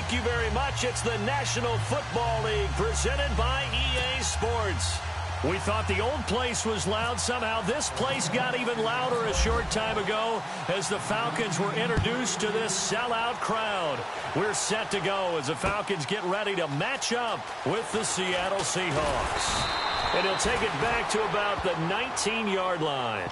Thank you very much. It's the National Football League presented by EA Sports. We thought the old place was loud. Somehow this place got even louder a short time ago as the Falcons were introduced to this sellout crowd. We're set to go as the Falcons get ready to match up with the Seattle Seahawks. And he'll take it back to about the 19-yard line.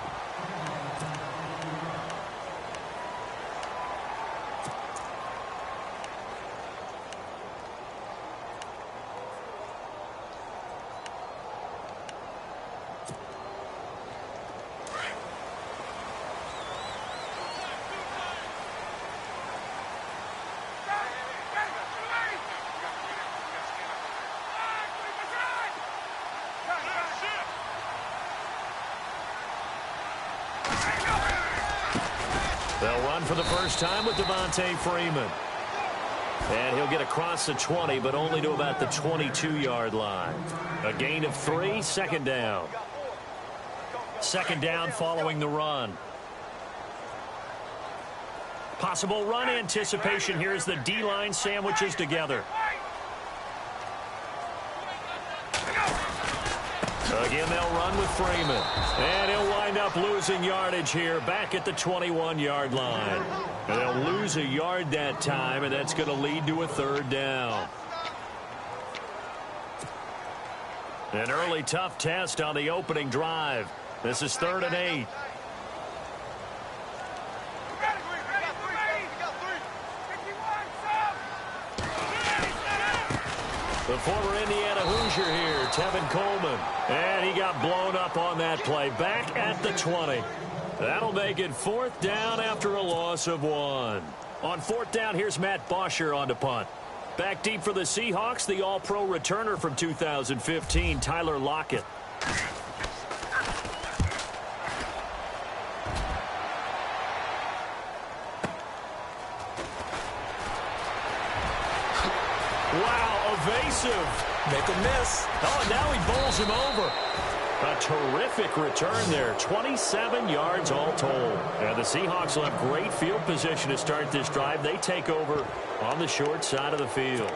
They'll run for the first time with Devontae Freeman. And he'll get across the 20, but only to about the 22-yard line. A gain of 3, second down. Second down following the run. Possible run anticipation here as the D-line sandwiches together. Again, they'll run with Freeman. And he'll wind up losing yardage here back at the 21-yard line. And they'll lose a yard that time, and that's going to lead to a third down. An early tough test on the opening drive. This is 3rd and 8. The former Indiana Hoosier here, Tevin Coleman. And he got blown up on that play. Back at the 20. That'll make it 4th down after a loss of 1. On 4th down, here's Matt Bosher on to punt. Back deep for the Seahawks, the All-Pro returner from 2015, Tyler Lockett. Wow, evasive. Make a miss. Oh, and now he bowls him over. A terrific return there. 27 yards all told. And the Seahawks will have great field position to start this drive. They take over on the short side of the field.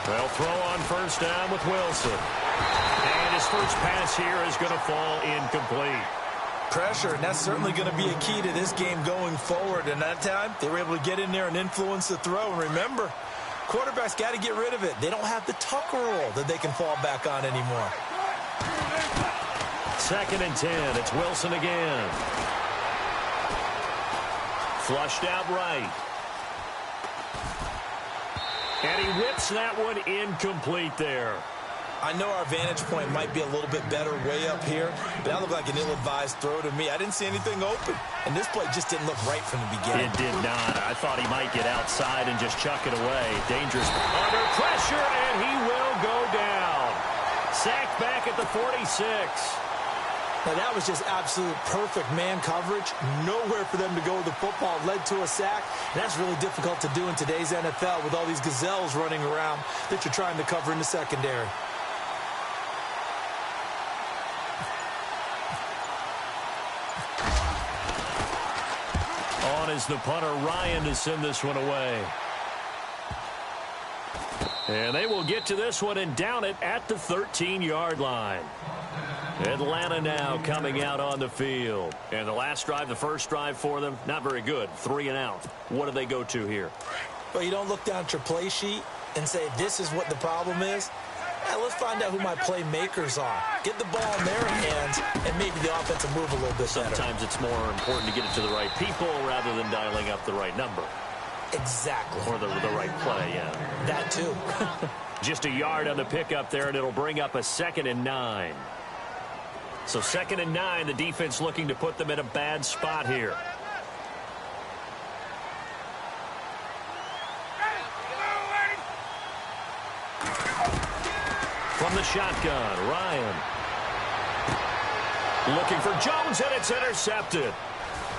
They'll throw on first down with Wilson. And his first pass here is going to fall incomplete. Pressure, and that's certainly going to be a key to this game going forward. And that time, they were able to get in there and influence the throw. And remember, quarterbacks got to get rid of it. They don't have the Tucker rule that they can fall back on anymore. 2nd and 10. It's Wilson again. Flushed out right. And he whips that one incomplete there. I know our vantage point might be a little bit better way up here, but that looked like an ill-advised throw to me. I didn't see anything open, and this play just didn't look right from the beginning. It did not. I thought he might get outside and just chuck it away. Dangerous. Under pressure, and he will go down. Sacked back at the 46. Now, that was just absolute perfect man coverage. Nowhere for them to go with the football. Led to a sack. And that's really difficult to do in today's NFL with all these gazelles running around that you're trying to cover in the secondary. On is the punter, Ryan, to send this one away. And they will get to this one and down it at the 13-yard line. Atlanta now coming out on the field. And the last drive, the first drive for them, not very good. 3 and out. What do they go to here? Well, you don't look down at your play sheet and say, this is what the problem is. Now, let's find out who my playmakers are. Get the ball in their hands, and maybe the offense will move a little bit better. Sometimes it's more important to get it to the right people rather than dialing up the right number. Exactly. Or the right play, yeah. That too. Just a yard on the pickup there, and it'll bring up a 2nd and 9. So 2nd and 9, the defense looking to put them in a bad spot here. From the shotgun, Ryan. Looking for Jones, and it's intercepted.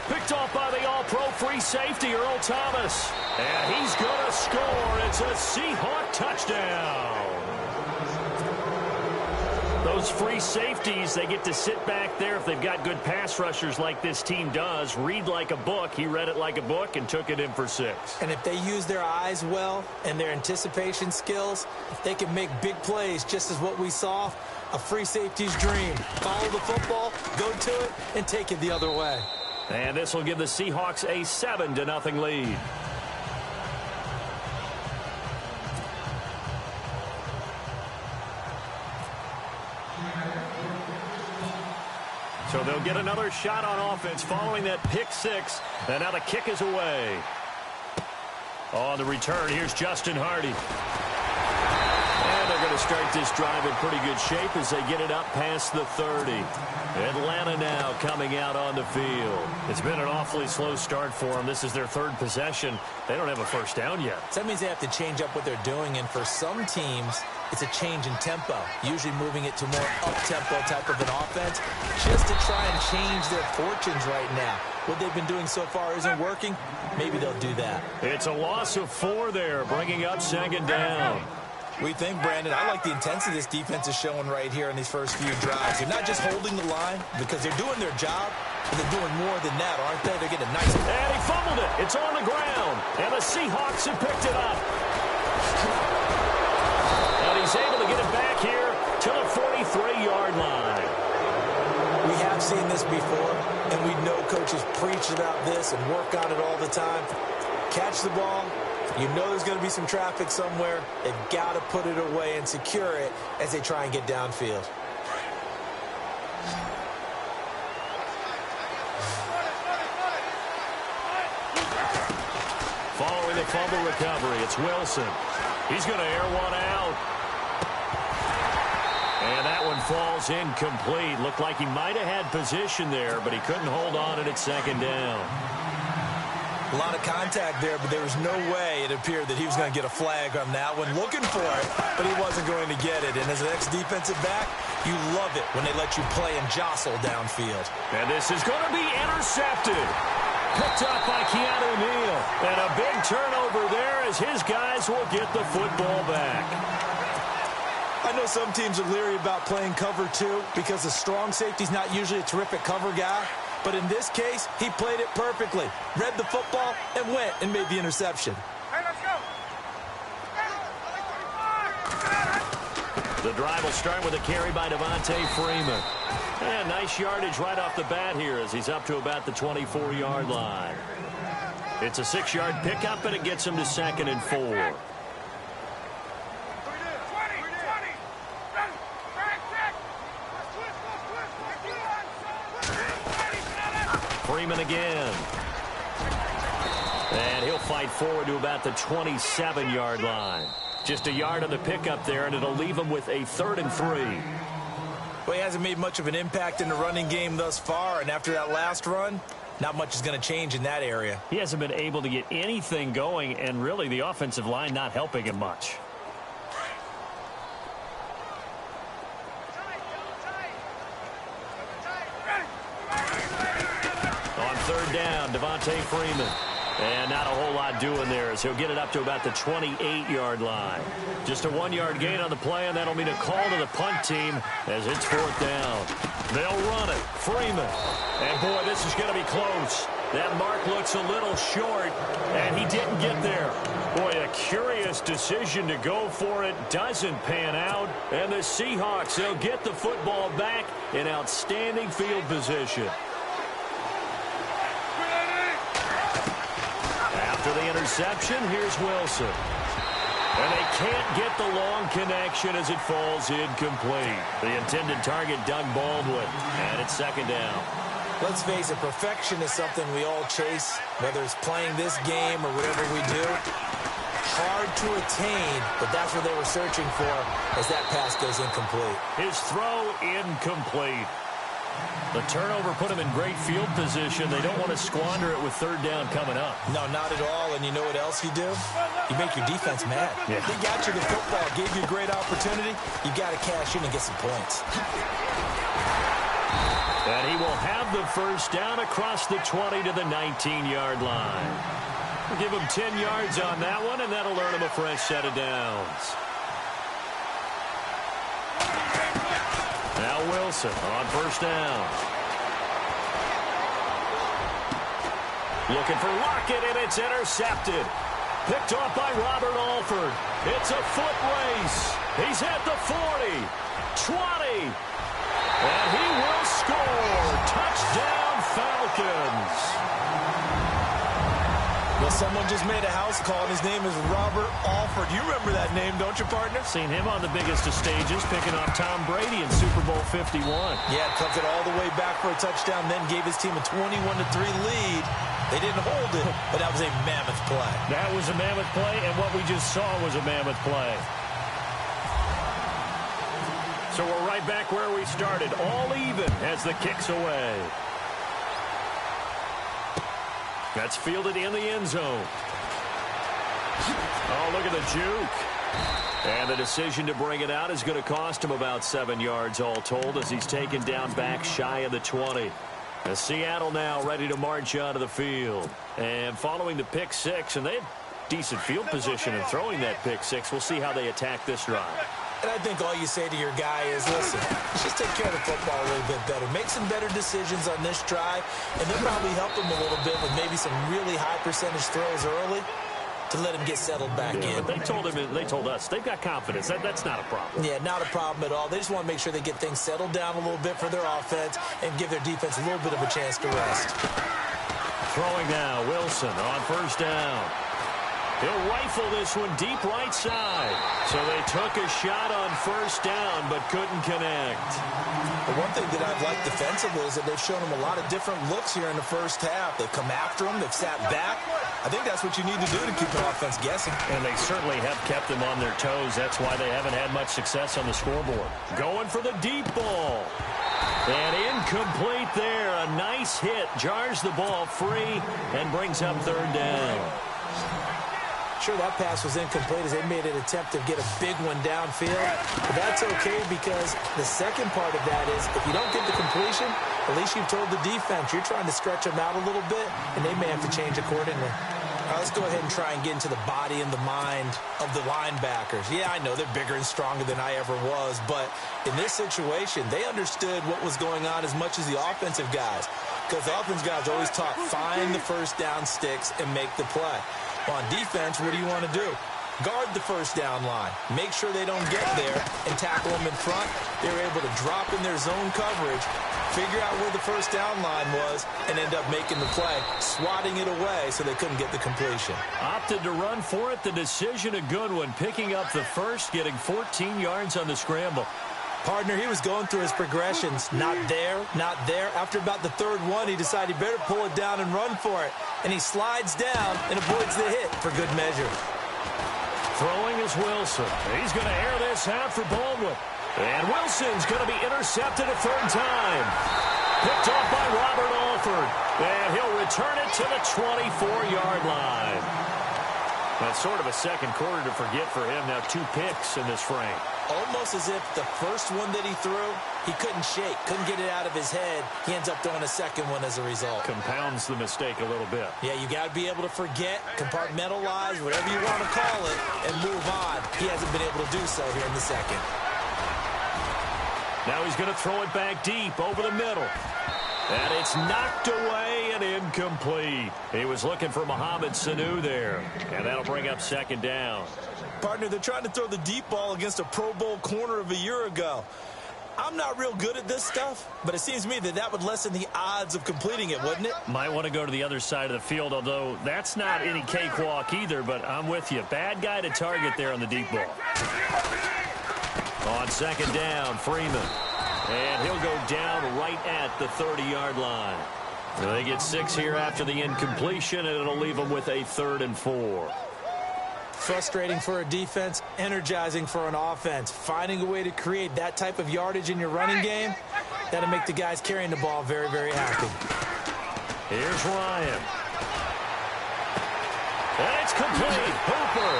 Picked off by the all-pro free safety, Earl Thomas. And he's going to score. It's a Seahawk touchdown. Those free safeties, they get to sit back there if they've got good pass rushers like this team does. Read like a book. He read it like a book and took it in for 6. And if they use their eyes well and their anticipation skills, they can make big plays, just as what we saw. A free safety's dream. Follow the football, go to it, and take it the other way. And this will give the Seahawks a 7-0 lead. So they'll get another shot on offense following that pick 6. And now the kick is away. On the return, here's Justin Hardy. And they're going to start this drive in pretty good shape as they get it up past the 30. Atlanta now coming out on the field. It's been an awfully slow start for them. This is their 3rd possession. They don't have a first down yet. So that means they have to change up what they're doing, and for some teams, it's a change in tempo, usually moving it to more up-tempo type of an offense, just to try and change their fortunes right now. What they've been doing so far isn't working. Maybe they'll do that. It's a loss of 4 there, bringing up 2nd down. We think, Brandon, I like the intensity this defense is showing right here in these first few drives. They're not just holding the line because they're doing their job, but they're doing more than that, aren't they? They're getting a nice... And he fumbled it. It's on the ground. And the Seahawks have picked it up. And he's able to get it back here to the 43-yard line. We have seen this before, and we know coaches preach about this and work on it all the time. Catch the ball. You know there's going to be some traffic somewhere. They've got to put it away and secure it as they try and get downfield. Following the fumble recovery, it's Wilson. He's going to air one out. And that one falls incomplete. Looked like he might have had position there, but he couldn't hold on it at 2nd down. A lot of contact there, but there was no way it appeared that he was going to get a flag on that one. Looking for it, but he wasn't going to get it. And as an ex-defensive back, you love it when they let you play and jostle downfield. And this is going to be intercepted. Picked up by Keanu Neal. And a big turnover there as his guys will get the football back. I know some teams are leery about playing cover 2 because the strong safety's not usually a terrific cover guy. But in this case, he played it perfectly. Read the football and went and made the interception. Hey, let's go. The drive will start with a carry by Devontae Freeman. And nice yardage right off the bat here as he's up to about the 24-yard line. It's a 6-yard pickup, and it gets him to 2nd and 4. Freeman again. And he'll fight forward to about the 27-yard line. Just a yard on the pickup there, and it'll leave him with a 3rd and 3. Well, he hasn't made much of an impact in the running game thus far, and after that last run, not much is going to change in that area. He hasn't been able to get anything going, and really the offensive line not helping him much. On 3rd down, Devontae Freeman. And not a whole lot doing there as he'll get it up to about the 28-yard line. Just a 1-yard gain on the play, and that'll mean a call to the punt team as it's 4th down. They'll run it. Freeman. And, boy, this is going to be close. That mark looks a little short, and he didn't get there. Boy, a curious decision to go for it. Doesn't pan out. And the Seahawks, they'll get the football back in outstanding field position. After the interception, here's Wilson. And they can't get the long connection as it falls incomplete. The intended target, Doug Baldwin. And it's 2nd down. Let's face it, perfection is something we all chase, whether it's playing this game or whatever we do. Hard to attain, but that's what they were searching for as that pass goes incomplete. His throw incomplete. The turnover put him in great field position. They don't want to squander it with 3rd down coming up. No, not at all. And you know what else you do? You make your defense mad. Yeah. They got you the football, gave you a great opportunity. You got to cash in and get some points. And he will have the first down across the 20 to the 19-yard line. We'll give him 10 yards on that one, and that'll earn him a fresh set of downs. Now Wilson on first down. Looking for Lockett, and it's intercepted. Picked off by Robert Alford. It's a foot race. He's at the 40, 20, and he will score. Touchdown, Falcons. Well, someone just made a house call, and his name is Robert Alford. You remember that name, don't you, partner? Seen him on the biggest of stages, picking off Tom Brady in Super Bowl 51. Yeah, took it all the way back for a touchdown, then gave his team a 21-3 lead. They didn't hold it, but that was a mammoth play. That was a mammoth play, and what we just saw was a mammoth play. So we're right back where we started, all even as the kick's away. That's fielded in the end zone. Oh, look at the juke. And the decision to bring it out is going to cost him about 7 yards all told as he's taken down back shy of the 20. As Seattle now ready to march out of the field. And following the pick six, and they have decent field position in throwing that pick six. We'll see how they attack this drive. And I think all you say to your guy is, listen, just take care of the football a little bit better. Make some better decisions on this drive, and they'll probably help him a little bit with maybe some really high percentage throws early to let him get settled back in. But they told us they've got confidence. That's not a problem. Yeah, not a problem at all. They just want to make sure they get things settled down a little bit for their offense and give their defense a little bit of a chance to rest. Throwing now, Wilson on first down. He'll rifle this one deep right side. So they took a shot on first down but couldn't connect. The one thing that I've liked defensively is that they've shown him a lot of different looks here in the first half. They've come after him. They've sat back. I think that's what you need to do to keep an offense guessing. And they certainly have kept them on their toes. That's why they haven't had much success on the scoreboard. Going for the deep ball. And incomplete there. A nice hit. Jars the ball free and brings up third down. Sure, that pass was incomplete as they made an attempt to get a big one downfield. But that's okay because the second part of that is if you don't get the completion, at least you've told the defense you're trying to stretch them out a little bit, and they may have to change accordingly. All right, let's go ahead and try and get into the body and the mind of the linebackers. Yeah, I know they're bigger and stronger than I ever was, but in this situation, they understood what was going on as much as the offensive guys. Because the offensive guys always taught, find the first down sticks and make the play. On defense, what do you want to do? Guard the first down line. Make sure they don't get there and tackle them in front. They were able to drop in their zone coverage, figure out where the first down line was, and end up making the play, swatting it away so they couldn't get the completion. Opted to run for it. The decision a good one. Picking up the first, getting 14 yards on the scramble. Partner, he was going through his progressions. Not there, not there. After about the third one, he decided he better pull it down and run for it. And he slides down and avoids the hit for good measure. Throwing is Wilson. He's going to air this out for Baldwin. And Wilson's going to be intercepted a third time. Picked off by Robert Alford. And he'll return it to the 24-yard line. That's sort of a second quarter to forget for him. Now 2 picks in this frame. Almost as if the first one that he threw, he couldn't shake, couldn't get it out of his head. He ends up throwing a second one as a result. Compounds the mistake a little bit. Yeah, you got to be able to forget, compartmentalize, whatever you want to call it, and move on. He hasn't been able to do so here in the second. Now he's going to throw it back deep over the middle. And it's knocked away and incomplete. He was looking for Mohamed Sanu there. And that'll bring up second down. Partner, they're trying to throw the deep ball against a Pro Bowl corner of a year ago. I'm not real good at this stuff, but it seems to me that that would lessen the odds of completing it, wouldn't it? Might want to go to the other side of the field, although that's not any cakewalk either, but I'm with you. Bad guy to target there on the deep ball. On second down, Freeman. And he'll go down right at the 30-yard line. They get 6 here after the incompletion, and it'll leave them with a 3rd and 4. Frustrating for a defense, energizing for an offense. Finding a way to create that type of yardage in your running game, that'll make the guys carrying the ball very, very happy. Here's Ryan. And it's complete. Hooper.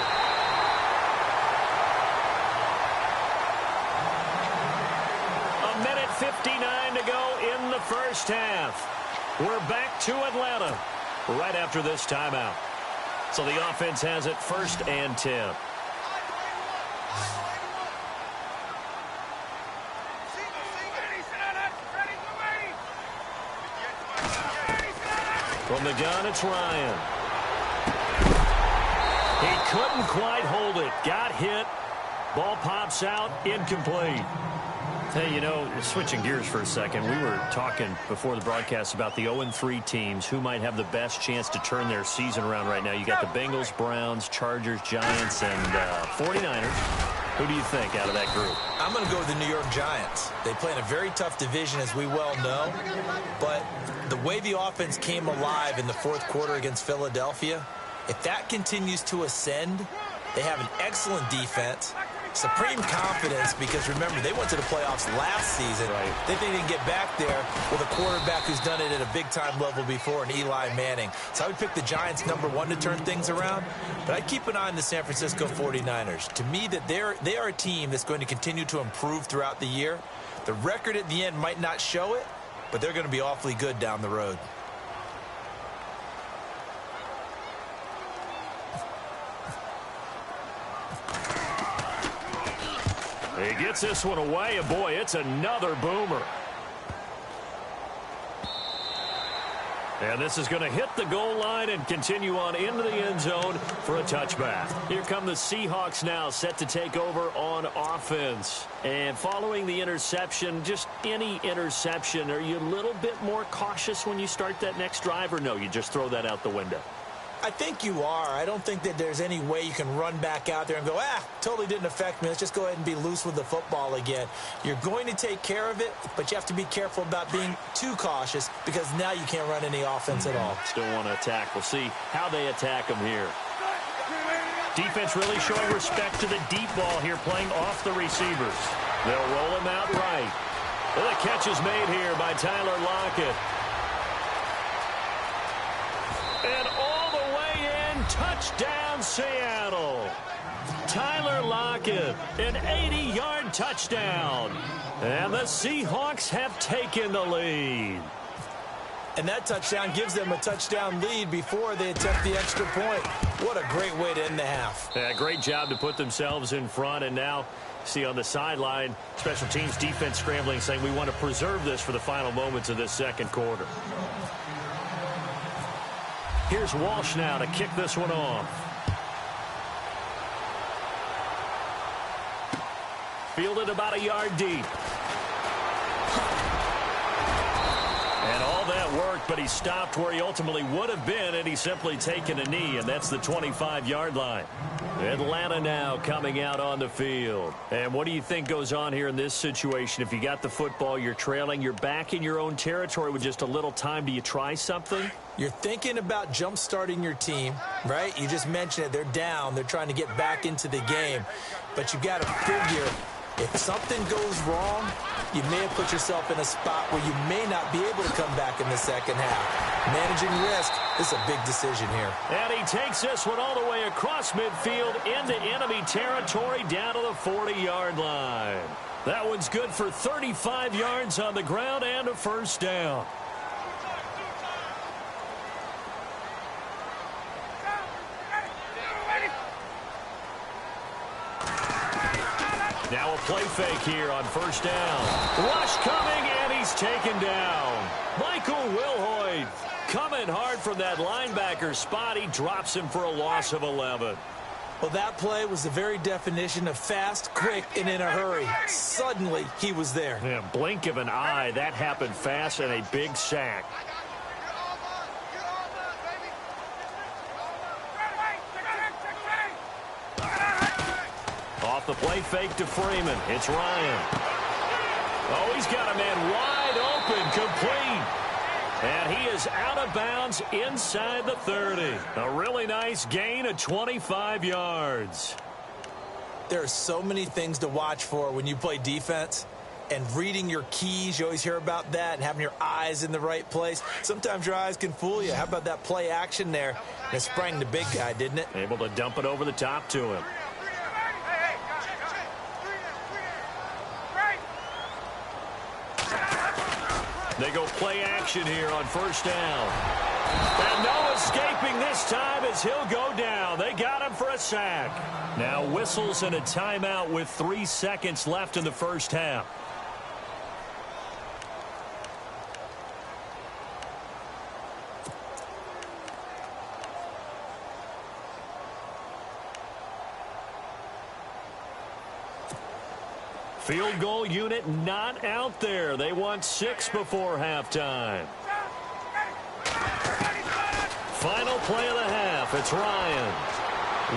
A minute 59 to go first half. We're back to Atlanta right after this timeout. So the offense has it 1st and 10. From the gun, it's Ryan. He couldn't quite hold it. Got hit. Ball pops out. Incomplete. Hey, you know, switching gears for a second, we were talking before the broadcast about the 0-3 teams who might have the best chance to turn their season around right now. You got the Bengals, Browns, Chargers, Giants, and 49ers. Who do you think out of that group? I'm going to go with the New York Giants. They play in a very tough division, as we well know. But the way the offense came alive in the 4th quarter against Philadelphia, if that continues to ascend, they have an excellent defense. Supreme confidence, because remember, they went to the playoffs last season. Right. They think they can get back there with a quarterback who's done it at a big-time level before, in Eli Manning. So I would pick the Giants #1 to turn things around, but I'd keep an eye on the San Francisco 49ers. To me, that they are a team that's going to continue to improve throughout the year. The record at the end might not show it, but they're going to be awfully good down the road. He gets this one away, and boy, it's another boomer. And this is going to hit the goal line and continue on into the end zone for a touchback. Here come the Seahawks now, set to take over on offense. And following the interception, just any interception, are you a little bit more cautious when you start that next drive, or no, you just throw that out the window? I think you are. I don't think that there's any way you can run back out there and go, totally didn't affect me. Let's just go ahead and be loose with the football again. You're going to take care of it, but you have to be careful about being too cautious, because now you can't run any offense at all. Still want to attack. We'll see how they attack them here. Defense really showing respect to the deep ball here, playing off the receivers. They'll roll him out right. Well, the catch is made here by Tyler Lockett. And all the way in, touchdown Seattle. Tyler Lockett, an 80-yard touchdown. And the Seahawks have taken the lead. And that touchdown gives them a touchdown lead before they attempt the extra point. What a great way to end the half. Yeah, great job to put themselves in front. And now, see on the sideline, special teams defense scrambling, saying we want to preserve this for the final moments of this second quarter. Here's Walsh now to kick this one off. Fielded about a yard deep. And all that worked, but he stopped where he ultimately would have been, and he's simply taken a knee, and that's the 25-yard line. Atlanta now coming out on the field. And what do you think goes on here in this situation? If you got the football, you're trailing, you're back in your own territory with just a little time. Do you try something? You're thinking about jump-starting your team, right? You just mentioned it. They're down. They're trying to get back into the game. But you've got to figure, if something goes wrong, you may have put yourself in a spot where you may not be able to come back in the second half. Managing risk is a big decision here. And he takes this one all the way across midfield into enemy territory down to the 40-yard line. That one's good for 35 yards on the ground and a first down. Now a play fake here on first down. Rush coming, and he's taken down. Michael Wilhoit coming hard from that linebacker spot. He drops him for a loss of 11. Well, that play was the very definition of fast, quick, and in a hurry. Suddenly, he was there. Yeah, blink of an eye. That happened fast, and a big sack. Off the play fake to Freeman. It's Ryan. Oh, he's got a man wide open, complete. And he is out of bounds inside the 30. A really nice gain of 25 yards. There are so many things to watch for when you play defense. And reading your keys, you always hear about that, and having your eyes in the right place. Sometimes your eyes can fool you. How about that play action there? And it sprang the big guy, didn't it? Able to dump it over the top to him. They go play action here on first down. And no escaping this time as he'll go down. They got him for a sack. Now whistles and a timeout with 3 seconds left in the first half. Field goal unit not out there. They want 6 before halftime. Final play of the half. It's Ryan.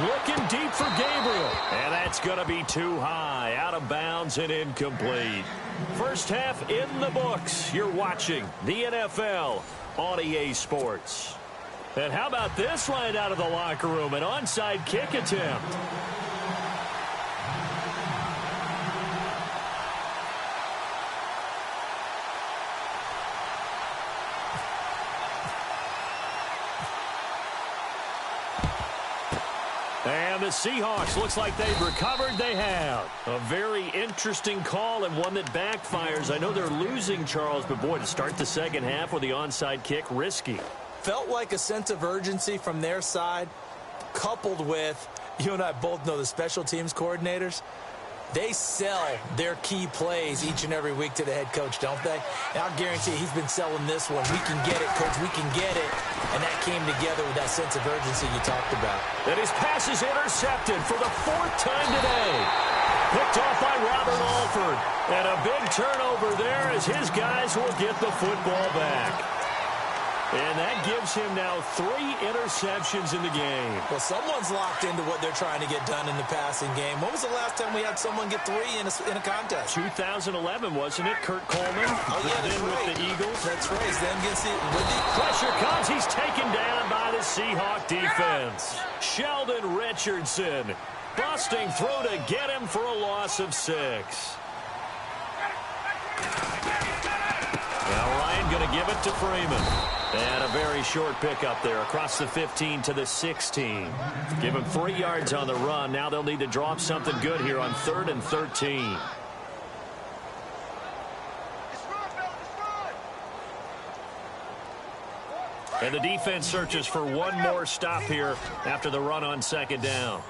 Looking deep for Gabriel. And that's going to be too high. Out of bounds and incomplete. First half in the books. You're watching the NFL on EA Sports. And how about this right out of the locker room? An onside kick attempt. And the Seahawks, looks like they've recovered. They have. A very interesting call and one that backfires. I know they're losing, Charles, but boy, to start the second half with the onside kick, risky. Felt like a sense of urgency from their side, coupled with, you and I both know the special teams coordinators. They sell their key plays each and every week to the head coach, don't they? And I'll guarantee you he's been selling this one. We can get it, coach. We can get it. And that came together with that sense of urgency you talked about. And his pass is intercepted for the 4th time today. Picked off by Robert Alford. And a big turnover there as his guys will get the football back. And that gives him now 3 interceptions in the game. Well, someone's locked into what they're trying to get done in the passing game. When was the last time we had someone get 3 in a contest? 2011, wasn't it? Kurt Coleman. Oh, yeah, that's right. With the Eagles. That's right. Then against the pressure comes. He's taken down by the Seahawk defense. Sheldon Richardson busting through to get him for a loss of 6. Now Ryan going to give it to Freeman. And a very short pickup there across the 15 to the 16. Give him 3 yards on the run. Now they'll need to draw up something good here on 3rd and 13. And the defense searches for one more stop here after the run on 2nd down.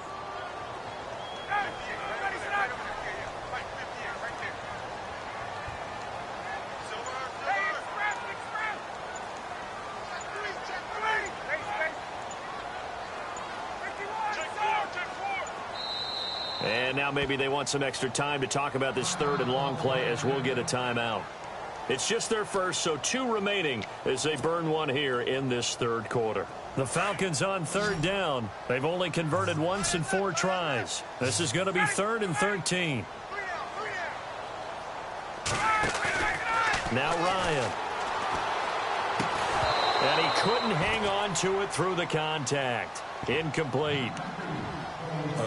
And now maybe they want some extra time to talk about this 3rd and long play as we'll get a timeout. It's just their first, so 2 remaining as they burn one here in this 3rd quarter. The Falcons on 3rd down. They've only converted once in 4 tries. This is going to be 3rd and 13. Now Ryan. And he couldn't hang on to it through the contact. Incomplete.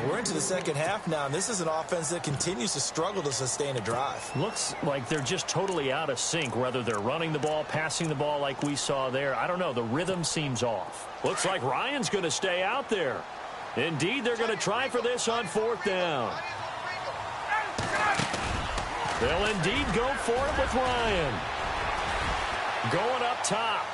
We're into the second half now, and this is an offense that continues to struggle to sustain a drive. Looks like they're just totally out of sync, whether they're running the ball, passing the ball like we saw there. I don't know. The rhythm seems off. Looks like Ryan's going to stay out there. Indeed, they're going to try for this on 4th down. They'll indeed go for it with Ryan. Going up top.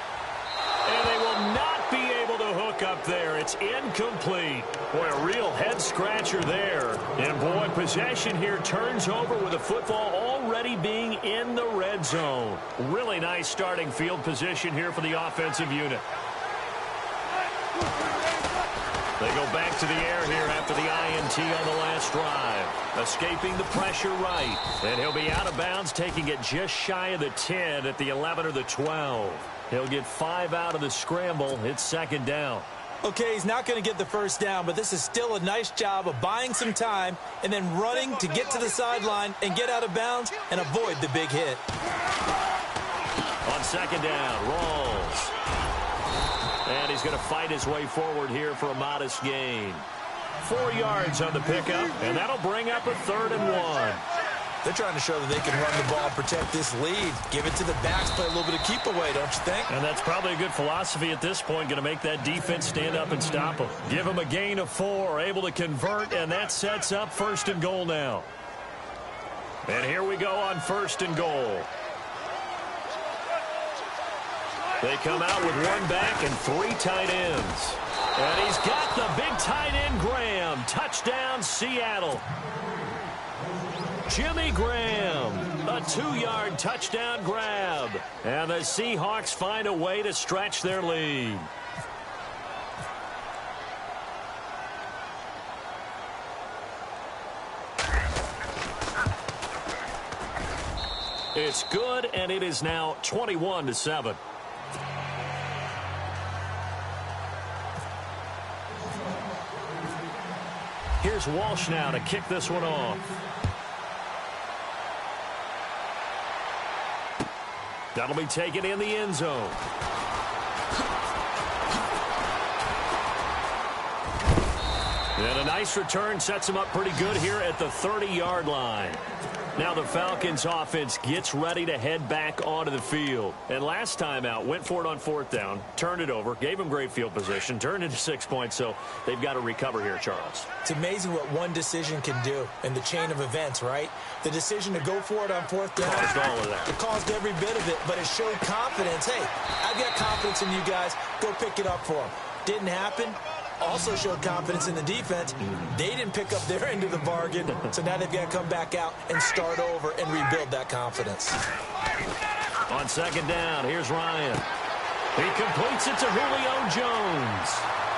And they will not be able to hook up there. It's incomplete. Boy, a real head-scratcher there. And, boy, possession here turns over with the football already being in the red zone. Really nice starting field position here for the offensive unit. They go back to the air here after the INT on the last drive. Escaping the pressure right. And he'll be out of bounds, taking it just shy of the 10 at the 11 or the 12. He'll get 5 out of the scramble. It's 2nd down. Okay, he's not going to get the first down, but this is still a nice job of buying some time and then running to get to the sideline and get out of bounds and avoid the big hit. On 2nd down, rolls. And he's going to fight his way forward here for a modest gain. 4 yards on the pickup, and that'll bring up a 3rd and 1. They're trying to show that they can run the ball, protect this lead, give it to the backs, play a little bit of keep away, don't you think? And that's probably a good philosophy at this point, going to make that defense stand up and stop them. Give them a gain of 4, able to convert, and that sets up 1st and goal now. And here we go on 1st and goal. They come out with one back and 3 tight ends. And he's got the big tight end, Graham. Touchdown, Seattle. Jimmy Graham, a 2-yard touchdown grab. And the Seahawks find a way to stretch their lead. It's good, and it is now 21-7. Here's Walsh now to kick this one off. That'll be taken in the end zone. And a nice return sets him up pretty good here at the 30-yard line. Now the Falcons offense gets ready to head back onto the field. And last time out, went for it on 4th down, turned it over, gave them great field position, turned into 6 points, so they've got to recover here, Charles. It's amazing what one decision can do in the chain of events, right? The decision to go for it on 4th down. Caused all of that. It caused every bit of it, but it showed confidence. Hey, I've got confidence in you guys. Go pick it up for them. Didn't happen. Also showed confidence in the defense. They didn't pick up their end of the bargain, so now they've got to come back out and start over and rebuild that confidence. On 2nd down, here's Ryan. He completes it to Julio Jones.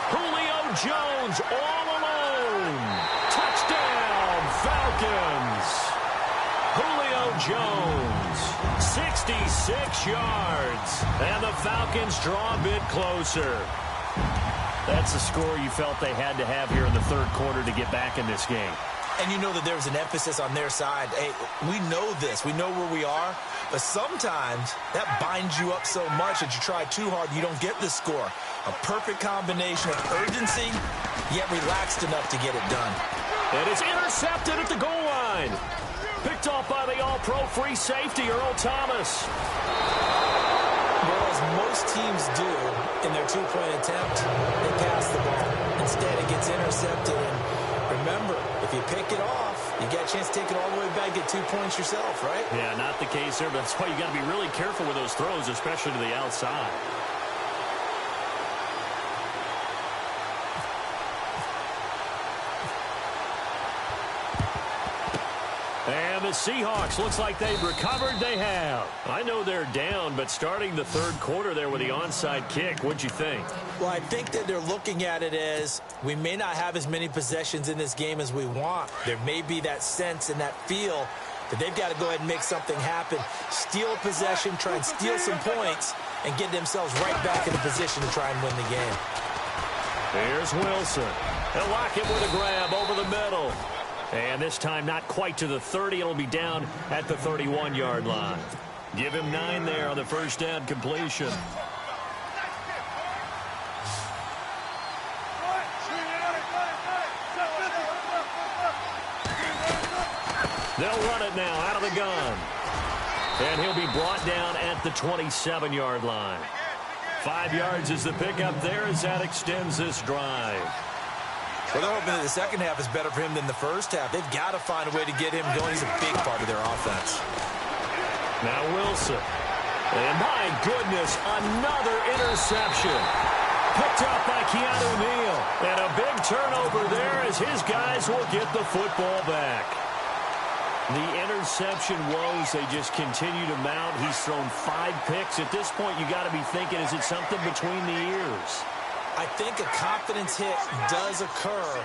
Julio Jones all alone. Touchdown, Falcons. Julio Jones, 66 yards. And the Falcons draw a bit closer. That's the score you felt they had to have here in the 3rd quarter to get back in this game. And you know that there was an emphasis on their side. Hey, we know this. We know where we are. But sometimes that binds you up so much that you try too hard, you don't get the score. A perfect combination of urgency, yet relaxed enough to get it done. And it's intercepted at the goal line. Picked off by the all-pro free safety, Earl Thomas. Well, as most teams do in their 2-point attempt, they pass the ball. Instead, it gets intercepted. And remember, if you pick it off, you get a chance to take it all the way back, get 2 points yourself, right? Yeah, not the case there, but that's why you got to be really careful with those throws, especially to the outside. And the Seahawks, looks like they've recovered. They have. I know they're down, but starting the 3rd quarter there with the onside kick, what'd you think? Well, I think that they're looking at it as we may not have as many possessions in this game as we want. There may be that sense and that feel that they've got to go ahead and make something happen. Steal a possession, try and steal some points, and get themselves right back in a position to try and win the game. Here's Wilson. They'll lock it with a grab over the middle. And this time not quite to the 30. It'll be down at the 31-yard line. Give him 9 there on the 1st down completion. They'll run it now out of the gun. And he'll be brought down at the 27-yard line. 5 yards is the pickup there as that extends this drive. Well, they're hoping that the second half is better for him than the first half. They've got to find a way to get him going. He's a big part of their offense. Now Wilson. And my goodness, another interception. Picked up by Keanu Neal. And a big turnover there as his guys will get the football back. The interception woes, they just continue to mount. He's thrown 5 picks. At this point, you got to be thinking, is it something between the ears? I think a confidence hit does occur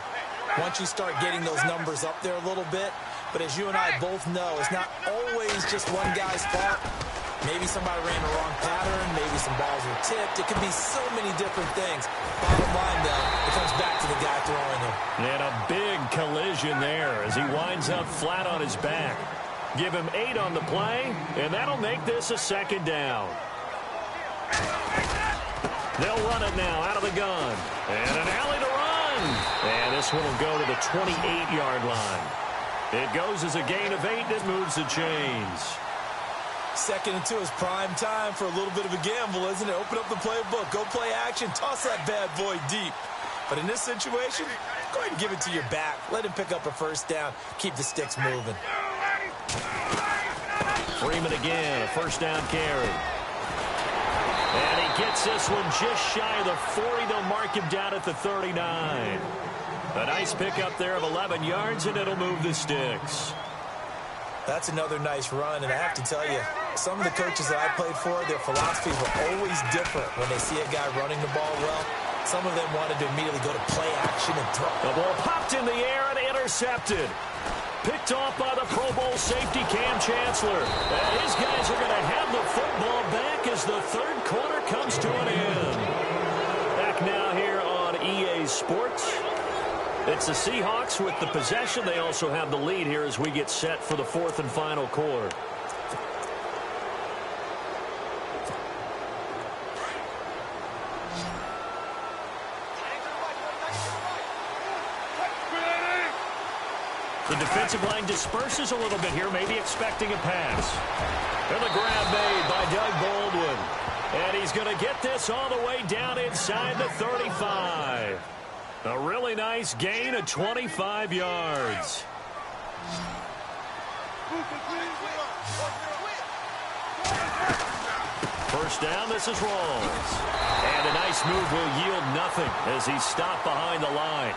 once you start getting those numbers up there a little bit. But as you and I both know, it's not always just one guy's fault. Maybe somebody ran the wrong pattern. Maybe some balls were tipped. It could be so many different things. Bottom line, though, it comes back to the guy throwing them. And a big collision there as he winds up flat on his back. Give him 8 on the play, and that'll make this a 2nd down. They'll run it now out of the gun. And an alley to run. And this one will go to the 28-yard line. It goes as a gain of 8 that moves the chains. 2nd and 2 is prime time for a little bit of a gamble, isn't it? Open up the playbook. Go play action. Toss that bad boy deep. But in this situation, go ahead and give it to your back. Let him pick up a 1st down. Keep the sticks moving. Freeman again, a 1st down carry. And he gets this one just shy of the 40. They'll mark him down at the 39. A nice pickup there of 11 yards, and it'll move the sticks. That's another nice run, and I have to tell you, some of the coaches that I played for, their philosophies were always different when they see a guy running the ball well. Some of them wanted to immediately go to play action and throw. The ball popped in the air and intercepted. Picked off by the Pro Bowl safety Cam Chancellor. And his guys are going to have the football back as the third quarter comes to an end. Back now here on EA Sports. It's the Seahawks with the possession. They also have the lead here as we get set for the fourth and final quarter. The defensive line disperses a little bit here, maybe expecting a pass. And the grab made by Doug Baldwin. And he's going to get this all the way down inside the 35. A really nice gain of 25 yards. First down, this is Rawls. And a nice move will yield nothing as he's stopped behind the line.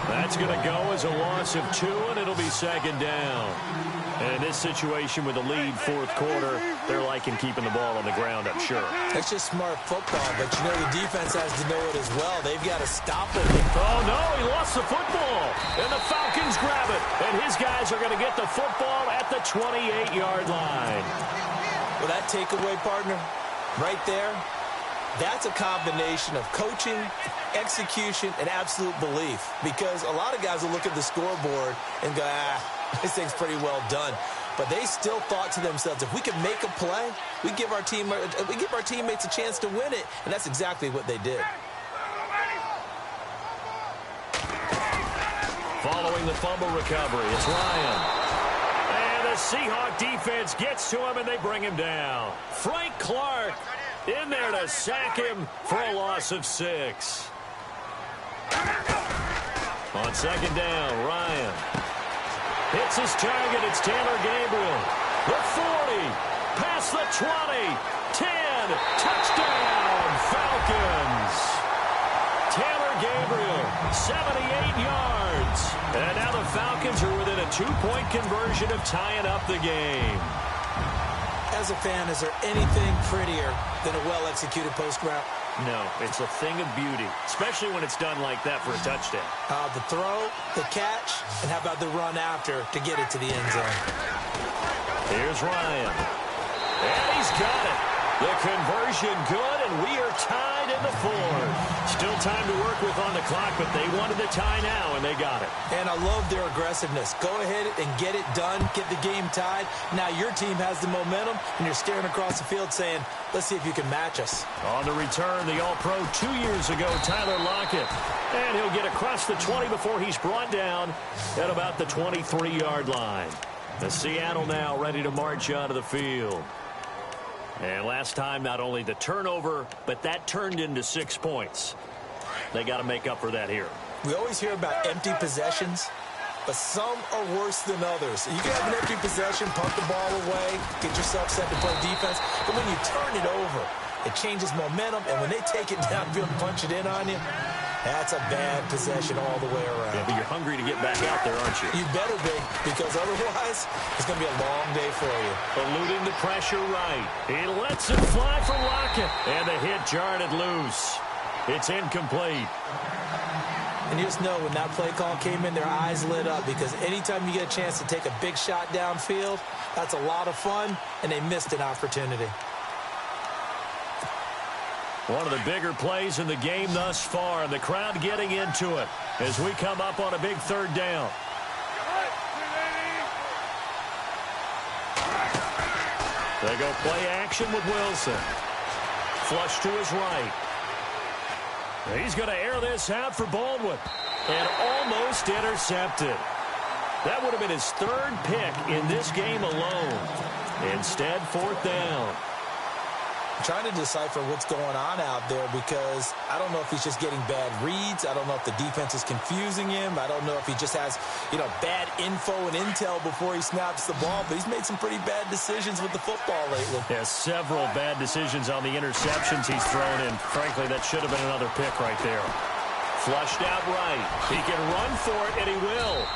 That's going to go as a loss of 2, and it'll be second down. And in this situation with the lead fourth quarter, they're liking keeping the ball on the ground, I'm sure. That's just smart football, but you know the defense has to know it as well. They've got to stop it. Oh, no, he lost the football. And the Falcons grab it. And his guys are going to get the football at the 28-yard line. Well, that takeaway, partner, right there, that's a combination of coaching, execution, and absolute belief. Because a lot of guys will look at the scoreboard and go, this thing's pretty well done. But they still thought to themselves, if we can make a play, we give our teammates a chance to win it. And that's exactly what they did. Following the fumble recovery, it's Ryan. And the Seahawk defense gets to him, and they bring him down. Frank Clark in there to sack him for a loss of 6. On second down, Ryan hits his target. It's Taylor Gabriel. The 40, past the 20, 10, touchdown, Falcons. Taylor Gabriel, 78 yards. And now the Falcons are within a 2-point conversion of tying up the game. As a fan, is there anything prettier than a well-executed post route? No, it's a thing of beauty, especially when it's done like that for a touchdown. The throw, the catch, and how about the run after to get it to the end zone? Here's Ryan. And he's got it. The conversion good, and we are tied in the fourth. Still time to work with on the clock, but they wanted the tie now, and they got it. And I love their aggressiveness. Go ahead and get it done, get the game tied. Now your team has the momentum, and you're staring across the field saying, let's see if you can match us. On the return, the All-Pro 2 years ago, Tyler Lockett. And he'll get across the 20 before he's brought down at about the 23-yard line. The Seattle now ready to march onto the field. And last time, not only the turnover, but that turned into 6 points. They got to make up for that here. We always hear about empty possessions, but some are worse than others. You can have an empty possession, punt the ball away, get yourself set to play defense, but when you turn it over, it changes momentum, and when they take it downfield and punch it in on you, that's a bad possession all the way around. Yeah, but you're hungry to get back out there, aren't you? You better be, because otherwise, it's going to be a long day for you. Eluding the pressure right. He lets it fly for Lockett, and the hit jarred it loose. It's incomplete. And you just know when that play call came in, their eyes lit up, because anytime you get a chance to take a big shot downfield, that's a lot of fun, and they missed an opportunity. One of the bigger plays in the game thus far, and the crowd getting into it as we come up on a big third down. They go play action with Wilson. Flush to his right. He's going to air this out for Baldwin. And almost intercepted. That would have been his third pick in this game alone. Instead, fourth down. I'm trying to decipher what's going on out there because I don't know if he's just getting bad reads. I don't know if the defense is confusing him. I don't know if he just has, bad info and intel before he snaps the ball. But he's made some pretty bad decisions with the football lately. Yeah, several bad decisions on the interceptions he's thrown in. Frankly, that should have been another pick right there. Flushed out right. He can run for it, and he will.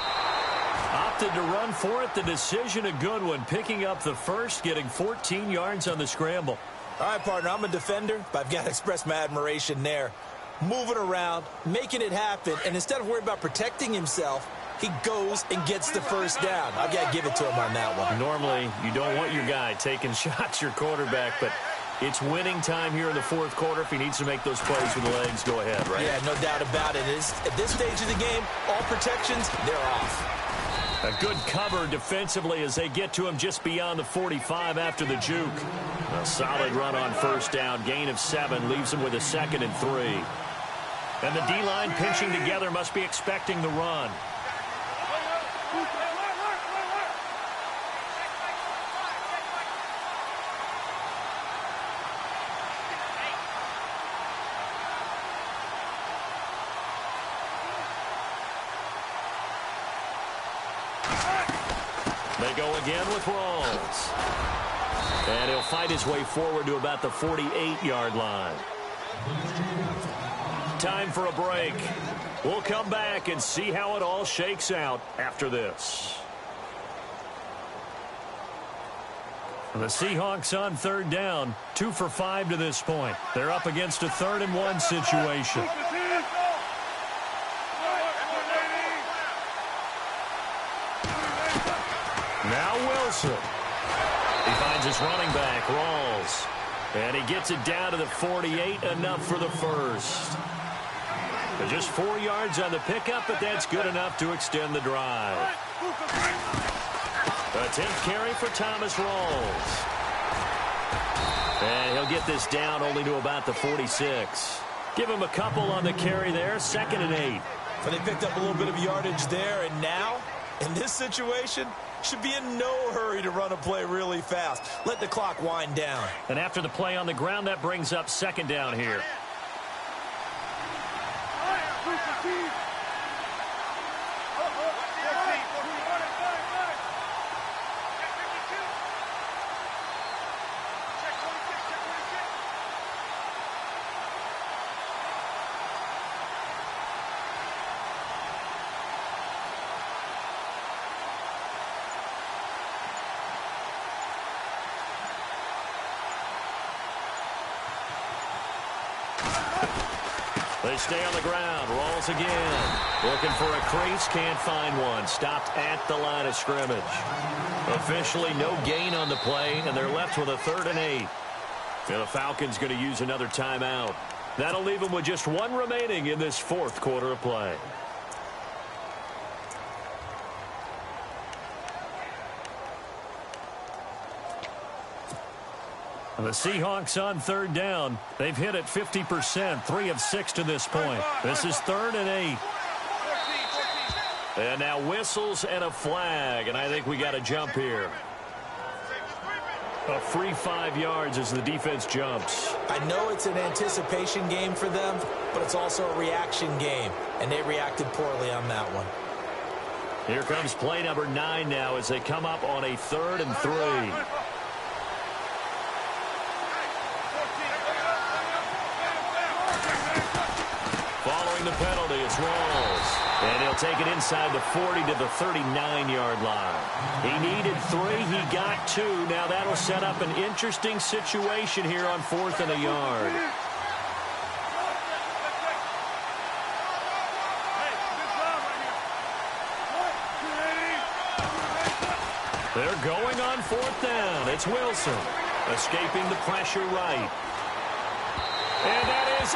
Opted to run for it. The decision a good one. Picking up the first, getting 14 yards on the scramble. All right, partner, I'm a defender, but I've got to express my admiration there. Moving around, making it happen, and instead of worrying about protecting himself, he goes and gets the first down. I've got to give it to him on that one. Normally, you don't want your guy taking shots, your quarterback, but it's winning time here in the fourth quarter. If he needs to make those plays with the legs, go ahead, right? Yeah, no doubt about it. At this stage of the game, all protections, they're off. A good cover defensively as they get to him just beyond the 45 after the juke. A solid run on first down. Gain of 7 leaves him with a 2nd and 3. And the D-line pinching together must be expecting the run. They go again with Rawls. And he'll fight his way forward to about the 48-yard line. Time for a break. We'll come back and see how it all shakes out after this. The Seahawks on third down, 2 for 5 to this point. They're up against a 3rd and 1 situation. Now Wilson. He finds his running back, Rawls. And he gets it down to the 48, enough for the first. Just 4 yards on the pickup, but that's good enough to extend the drive. A 10th carry for Thomas Rawls. And he'll get this down only to about the 46. Give him a couple on the carry there, 2nd and 8. So they picked up a little bit of yardage there, and now, in this situation, should be in no hurry to run a play really fast. Let the clock wind down. And after the play on the ground, that brings up 2nd down here. They stay on the ground. Rawls again. Looking for a crease. Can't find one. Stopped at the line of scrimmage. Officially no gain on the play, and they're left with a 3rd and 8. And the Falcons going to use another timeout. That'll leave them with just 1 remaining in this 4th quarter of play. The Seahawks on third down. They've hit it 50%, 3 of 6 to this point. This is 3rd and 8. And now whistles and a flag, and I think we got a jump here. A free 5 yards as the defense jumps. I know it's an anticipation game for them, but it's also a reaction game, and they reacted poorly on that one. Here comes play number 9 now as they come up on a 3rd and 3. Following the penalty, it's Rawls. And he'll take it inside the 40 to the 39-yard line. He needed 3. He got 2. Now that'll set up an interesting situation here on 4th and a yard. They're going on 4th down. It's Wilson escaping the pressure right. And that is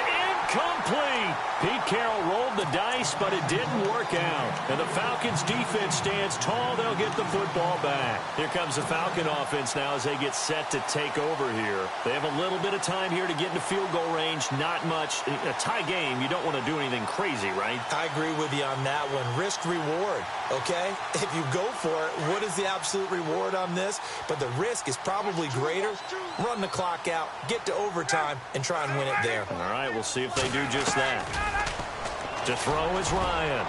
Incomplete. Pete Carroll rolled the dice, but it didn't work out. And the Falcons defense stands tall. They'll get the football back. Here comes the Falcon offense now as they get set to take over here. They have a little bit of time here to get into field goal range. Not much. A tie game, you don't want to do anything crazy, right? I agree with you on that one. Risk reward, okay? If you go for it, what is the absolute reward on this? But the risk is probably greater. Run the clock out, get to overtime, and try and win it there. All right, we'll see if they do just that. To throw is Ryan.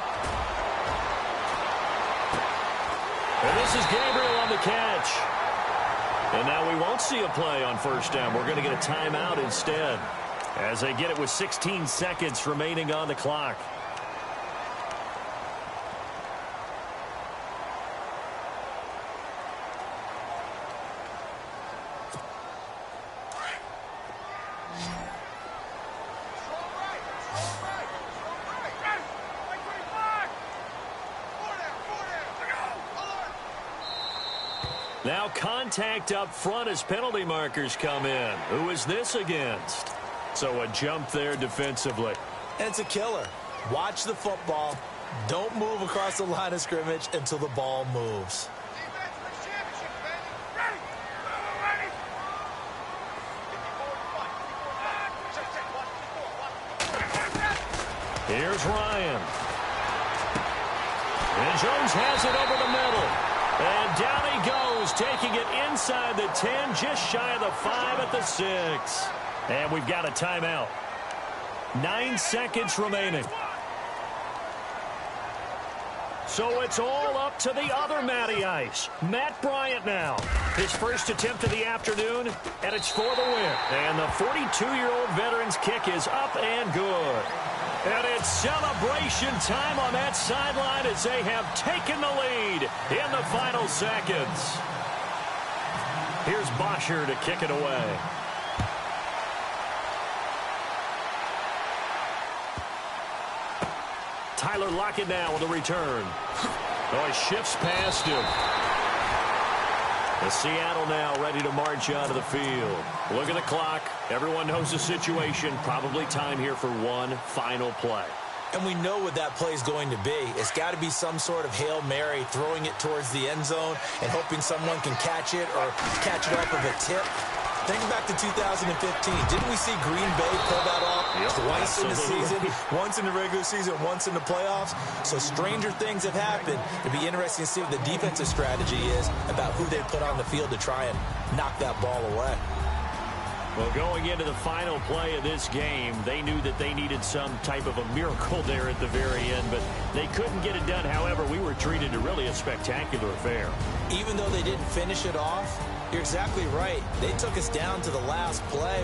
And this is Gabriel on the catch. And now we won't see a play on first down. We're going to get a timeout instead, as they get it with 16 seconds remaining on the clock. Now contact up front as penalty markers come in. Who is this against? So a jump there defensively. And it's a killer. Watch the football. Don't move across the line of scrimmage until the ball moves. Here's Ryan. And Jones has it over the middle. And down he goes, taking it inside the 10, just shy of the 5 at the 6. And we've got a timeout. 9 seconds remaining. So it's all up to the other Matty Ice. Matt Bryant now. His first attempt of the afternoon, and it's for the win. And the 42-year-old veteran's kick is up and good. And it's celebration time on that sideline as they have taken the lead in the final seconds. Here's Bosher to kick it away. Tyler Lockett now with a return. Oh, he shifts past him. The Seattle now ready to march onto the field. Look at the clock. Everyone knows the situation. Probably time here for one final play. And we know what that play is going to be. It's got to be some sort of Hail Mary, throwing it towards the end zone and hoping someone can catch it or catch it off of a tip. Think back to 2015. Didn't we see Green Bay pull that off twice in the season? Once in the regular season, once in the playoffs. So stranger things have happened. It'd be interesting to see what the defensive strategy is about who they put on the field to try and knock that ball away. Well, going into the final play of this game, they knew that they needed some type of a miracle there at the very end, but they couldn't get it done. However, we were treated to really a spectacular affair. Even though they didn't finish it off, you're exactly right. They took us down to the last play.